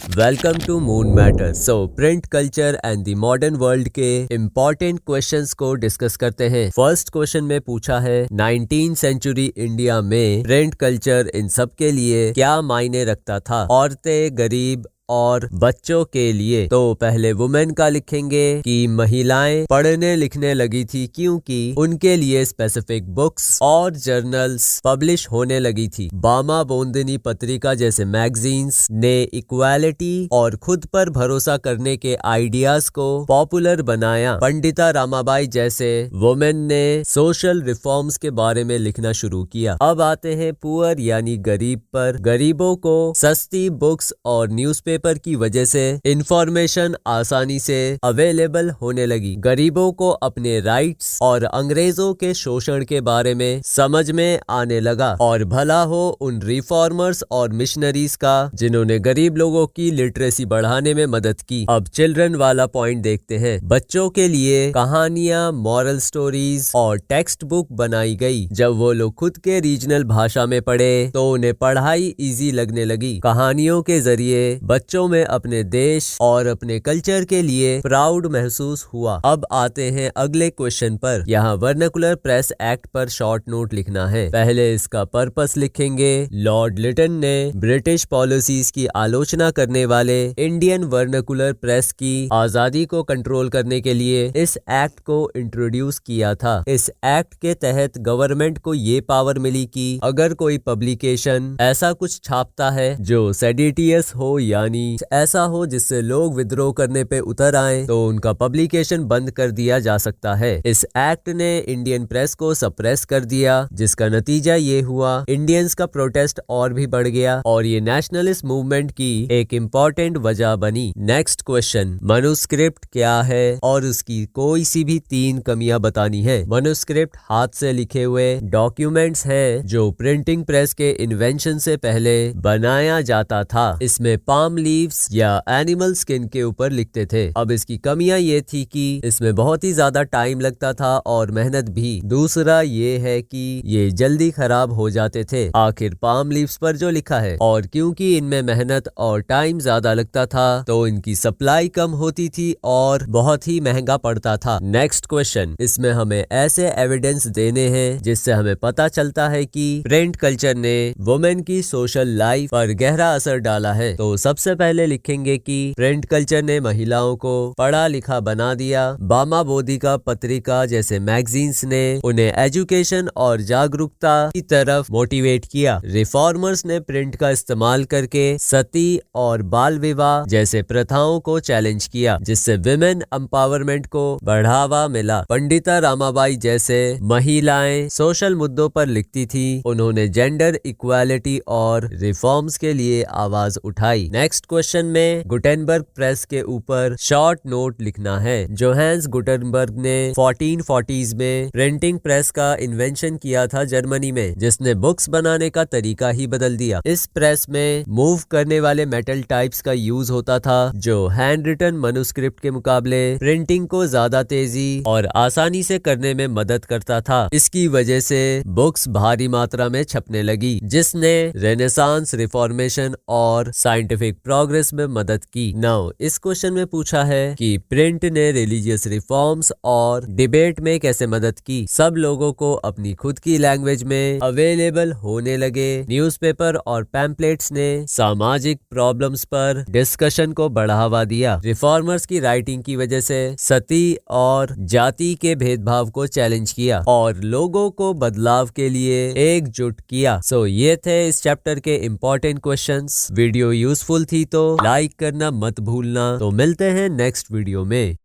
Welcome to moon matter. So print culture and the modern world के important questions को discuss करते हैं। First question में पूछा है 19th सेंचुरी इंडिया में प्रिंट कल्चर इन सब के लिए क्या मायने रखता था, औरतें, गरीब और बच्चों के लिए। तो पहले वुमेन का लिखेंगे कि महिलाएं पढ़ने लिखने लगी थी क्योंकि उनके लिए स्पेसिफिक बुक्स और जर्नल्स पब्लिश होने लगी थी। बामा बोंदिनी पत्रिका जैसे मैगजीन्स ने इक्वालिटी और खुद पर भरोसा करने के आइडियाज को पॉपुलर बनाया। पंडिता रामाबाई जैसे वुमेन ने सोशल रिफॉर्म्स के बारे में लिखना शुरू किया। अब आते हैं पुअर यानी गरीब पर। गरीबों को सस्ती बुक्स और न्यूज़पेपर की वजह से इंफॉर्मेशन आसानी से अवेलेबल होने लगी। गरीबों को अपने राइट्स और अंग्रेजों के शोषण के बारे में समझ में आने लगा। और भला हो उन रिफॉर्मर्स और मिशनरीज का जिन्होंने गरीब लोगों की लिटरेसी बढ़ाने में मदद की। अब चिल्ड्रन वाला पॉइंट देखते हैं। बच्चों के लिए कहानियां, मॉरल स्टोरीज और टेक्स्ट बुक बनाई गई। जब वो लोग खुद के रीजनल भाषा में पढ़े तो उन्हें पढ़ाई इजी लगने लगी। कहानियों के जरिए बच्चों में अपने देश और अपने कल्चर के लिए प्राउड महसूस हुआ। अब आते हैं अगले क्वेश्चन पर। यहाँ वर्नाकुलर प्रेस एक्ट पर शॉर्ट नोट लिखना है। पहले इसका पर्पस लिखेंगे। लॉर्ड लिटन ने ब्रिटिश पॉलिसीज की आलोचना करने वाले इंडियन वर्नाकुलर प्रेस की आजादी को कंट्रोल करने के लिए इस एक्ट को इंट्रोड्यूस किया था। इस एक्ट के तहत गवर्नमेंट को ये पावर मिली कि अगर कोई पब्लिकेशन ऐसा कुछ छापता है जो सेडिटियस हो यानी ऐसा हो जिससे लोग विद्रोह करने पे उतर आए तो उनका पब्लिकेशन बंद कर दिया जा सकता है। इस एक्ट ने इंडियन प्रेस को सप्रेस कर दिया, जिसका नतीजा ये हुआ इंडियंस का प्रोटेस्ट और भी बढ़ गया और ये नेशनलिस्ट मूवमेंट की एक इम्पोर्टेंट वजह बनी। नेक्स्ट क्वेश्चन, मनुस्क्रिप्ट क्या है और उसकी कोई सी भी 3 कमियां बतानी है। मनुस्क्रिप्ट हाथ से लिखे हुए डॉक्यूमेंट्स हैं जो प्रिंटिंग प्रेस के इन्वेंशन से पहले बनाया जाता था। इसमें पाम लीव्स या एनिमल स्किन के ऊपर लिखते थे। अब इसकी कमियां ये थी कि इसमें बहुत ही ज्यादा टाइम लगता था और मेहनत भी। दूसरा ये है कि ये जल्दी खराब हो जाते थे। आखिर पाम लीव्स पर जो लिखा है और क्योंकि इनमें मेहनत और टाइम ज्यादा लगता था तो इनकी सप्लाई कम होती थी और बहुत ही महंगा पड़ता था। नेक्स्ट क्वेश्चन, इसमें हमें ऐसे एविडेंस देने हैं जिससे हमें पता चलता है कि प्रिंट कल्चर ने वुमेन की सोशल लाइफ पर गहरा असर डाला है। तो सबसे पहले लिखेंगे कि प्रिंट कल्चर ने महिलाओं को पढ़ा लिखा बना दिया। बामा बोधिका पत्रिका जैसे मैगजीन्स ने उन्हें एजुकेशन और जागरूकता की तरफ मोटिवेट किया। रिफॉर्मर्स ने प्रिंट का इस्तेमाल करके सती और बाल विवाह जैसे प्रथाओं को चैलेंज किया, जिससे विमेन एम्पावरमेंट को बढ़ावा मिला। पंडिता रामाबाई जैसे महिलाएं सोशल मुद्दों पर लिखती थी। उन्होंने जेंडर इक्वालिटी और रिफॉर्म्स के लिए आवाज उठाई। नेक्स्ट क्वेश्चन में गुटेनबर्ग प्रेस के ऊपर शॉर्ट नोट लिखना है। जोहान्स गुटेनबर्ग ने 1440s में प्रिंटिंग प्रेस का इन्वेंशन किया था जर्मनी में, जिसने बुक्स बनाने का तरीका ही बदल दिया। इस प्रेस में मूव करने वाले मेटल टाइप्स का यूज होता था जो हैंड रिटन मनुस्क्रिप्ट के मुकाबले प्रिंटिंग को ज्यादा तेजी और आसानी से करने में मदद करता था। इसकी वजह से बुक्स भारी मात्रा में छपने लगी, जिसने रेनेसांस, रिफॉर्मेशन और साइंटिफिक प्रोग्रेस में मदद की। नाउ इस क्वेश्चन में पूछा है कि प्रिंट ने रिलीजियस रिफॉर्म्स और डिबेट में कैसे मदद की। सब लोगों को अपनी खुद की लैंग्वेज में अवेलेबल होने लगे। न्यूज़पेपर और पैम्पलेट्स ने सामाजिक प्रॉब्लम्स पर डिस्कशन को बढ़ावा दिया। रिफॉर्मर्स की राइटिंग की वजह से सती और जाति के भेदभाव को चैलेंज किया और लोगों को बदलाव के लिए एकजुट किया। सो ये थे इस चैप्टर के इम्पोर्टेंट क्वेश्चंस। वीडियो यूजफुल थी तो लाइक करना मत भूलना। तो मिलते हैं नेक्स्ट वीडियो में।